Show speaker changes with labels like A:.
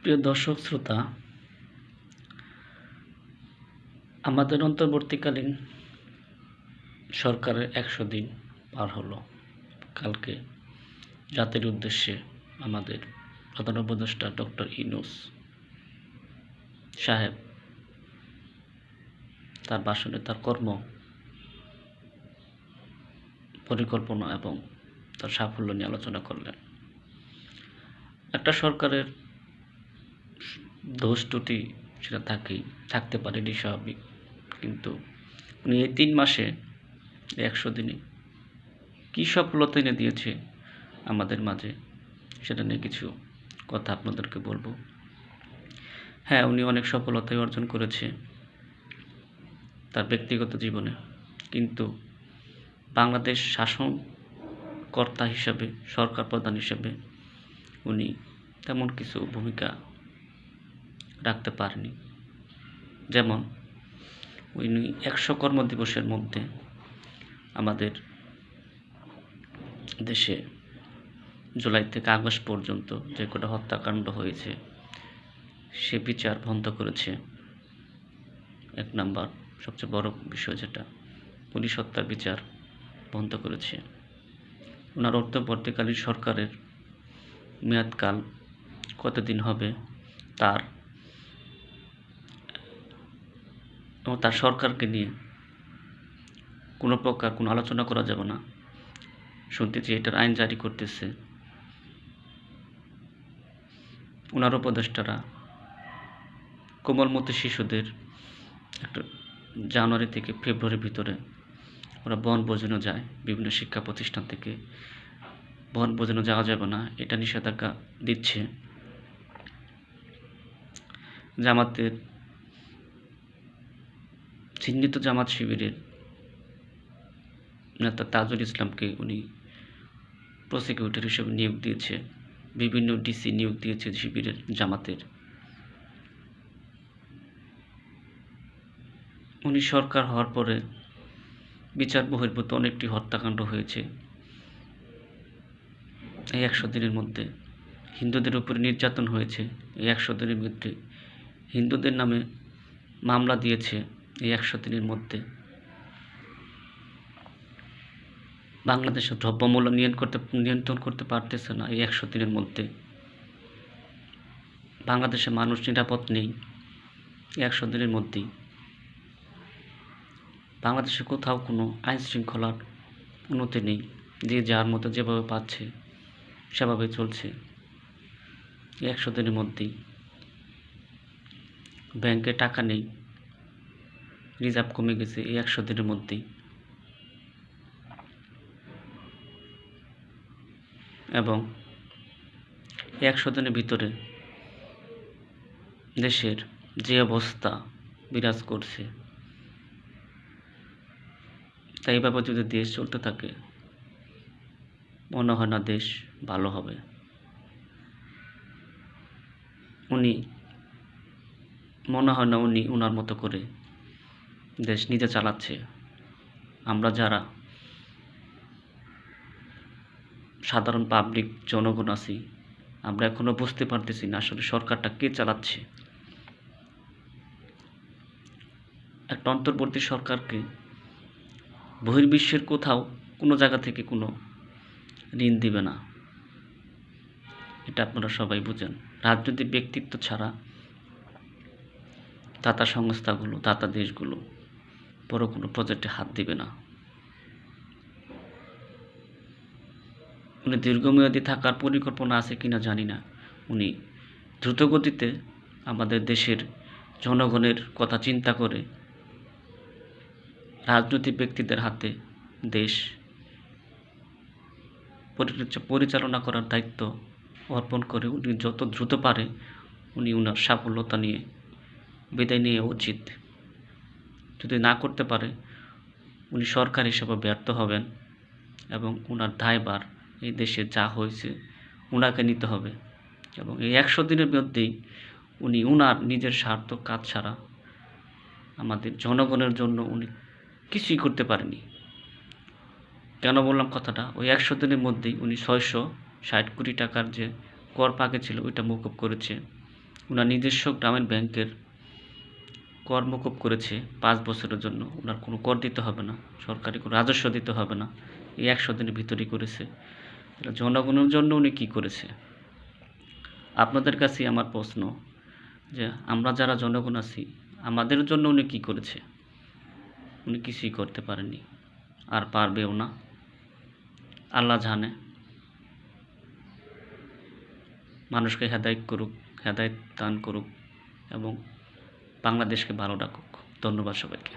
A: প্রিয় দর্শক শ্রোতা, আমাদের অন্তর্বর্তীকালীন সরকারের ১০০ দিন পার হলো। কালকে জাতির উদ্দেশ্যে আমাদের প্রধান উপদেষ্টা ডক্টর ইউনূস সাহেব তার ভাষণে তার কর্ম পরিকল্পনা এবং তার সাফল্য নিয়ে আলোচনা করলেন। একটা সরকারের দোষ ত্রুটি সেটা থাকতে পারে, এটি স্বাভাবিক। কিন্তু উনি এই ৩ মাসে ১০০ দিনে কী সফলতা এনে দিয়েছে আমাদের মাঝে, সেটা নিয়ে কিছু কথা আপনাদেরকে বলবো। হ্যাঁ, উনি অনেক সফলতাই অর্জন করেছে তার ব্যক্তিগত জীবনে, কিন্তু বাংলাদেশ শাসনকর্তা হিসাবে, সরকার প্রধান হিসাবে উনি তেমন কিছু ভূমিকা রাখতে পারেনি। যেমন উনি ১০০ কর্মদিবসের মধ্যে আমাদের দেশে জুলাই থেকে আগস্ট পর্যন্ত যে কটা হত্যাকাণ্ড হয়েছে সে বিচার বন্ধ করেছে। ১ নাম্বার সবচেয়ে বড় বিষয়, যেটা পুলিশ হত্যার বিচার বন্ধ করেছে। ওনার অন্তর্বর্তীকালীন সরকারের মেয়াদকাল কতদিন হবে তার সরকারকে নিয়ে কোনো প্রকার কোনো আলোচনা করা যাবে না। শুনতেছি এটার আইন জারি করতেছে। ওনার উপদেষ্টারা কোমলমতি শিশুদের একটা জানুয়ারি থেকে ফেব্রুয়ারির ভিতরে ওরা বনভোজনে যায়। বিভিন্ন শিক্ষা প্রতিষ্ঠান থেকে বনভোজনে যাওয়া যাবে না, এটা নিষেধাজ্ঞা দিচ্ছে। জামাতের চিহ্নিত জামাত শিবিরের নেতা তাজুল ইসলামকে উনি প্রসিকিউটর হিসেবে নিয়োগ দিয়েছে। বিভিন্ন ডিসি নিয়োগ দিয়েছে শিবিরের, জামাতের। উনি সরকার হওয়ার পরে বিচার বহির্ভূত অনেকটি হত্যাকাণ্ড হয়েছে। এই ১০০ দিনের মধ্যে হিন্দুদের উপরে নির্যাতন হয়েছে। এই ১০০ দিনের মধ্যে হিন্দুদের নামে মামলা দিয়েছে। এই ১০০ দিনের মধ্যে বাংলাদেশের দ্রব্যমূল্য নিয়ন্ত্রণ করতে পারতেছে না। এই ১০০ দিনের মধ্যে বাংলাদেশে মানুষ নিরাপদ নেই। এই ১০০ দিনের মধ্যেই বাংলাদেশে কোথাও কোনো আইন শৃঙ্খলার উন্নতি নেই। যে যার মতো যেভাবে পাচ্ছে সেভাবে চলছে। এই ১০০ দিনের মধ্যেই ব্যাংকে টাকা নেই, রিজার্ভ কমে গেছে। এই ১০০ দিনের মধ্যেই এবং ১০০ দিনের ভিতরে দেশের যে অবস্থা বিরাজ করছে, তাই এভাবে যদি দেশ চলতে থাকে মনে হয় না দেশ ভালো হবে। মনে হয় না উনি ওনার মতো করে দেশ নিজে চালাচ্ছে। আমরা যারা সাধারণ পাবলিক জনগণ আছি, আমরা এখনও বুঝতে পারতেছি না আসলে সরকারটা কে চালাচ্ছে। একটা অন্তর্বর্তী সরকারকে বহির্বিশ্বের কোথাও কোনো জায়গা থেকে কোনো ঋণ দিবে না, এটা আপনারা সবাই বুঝেন। রাজনৈতিক ব্যক্তিত্ব ছাড়া দাতা সংস্থাগুলো, দাতা দেশগুলো বড় কোনো প্রজেক্টে হাত দিবে না। উনি দীর্ঘমেয়াদী থাকার পরিকল্পনা আছে কিনা জানি না। উনি দ্রুতগতিতে আমাদের দেশের জনগণের কথা চিন্তা করে রাজনৈতিক ব্যক্তিদের হাতে দেশ পরিচালনা করার দায়িত্ব অর্পণ করে উনি যত দ্রুত পারে উনি ওনার সাফল্যতা নিয়ে বিদায় নেওয়া উচিত। যদি না করতে পারে উনি সরকার হিসেবে ব্যর্থ হবেন এবং ওনার দায়ভার এই দেশে যা হয়েছে ওনাকে নিতে হবে। এবং এই ১০০ দিনের মধ্যেই উনি ওনার নিজের স্বার্থ কাজ ছাড়া আমাদের জনগণের জন্য উনি কিছুই করতে পারেনি। কেন বললাম কথাটা? ওই ১০০ দিনের মধ্যেই উনি ৬৬০ কোটি টাকার যে কর পাকে ছিল ওইটা মকুব করেছে। ওনার নিজস্ব গ্রামীণ ব্যাংকের কর মকুব করেছে 5 বছরের জন্য। ওনার কোনো কর দিতে হবে না, সরকারি কোনো রাজস্ব দিতে হবে না। এই 100 দিনের ভিতরেই করেছে। তাহলে জনগণের জন্য উনি কী করেছে? আপনাদের কাছেই আমার প্রশ্ন যে আমরা যারা জনগণ আছি, আমাদের জন্য উনি কী করেছে? উনি কিছুই করতে পারেননি, আর পারবেও না। আল্লাহ জানে। মানুষকে হেদায়েত দান করুক এবং বাংলাদেশকে ভালো রাখুক। ধন্যবাদ সবাইকে।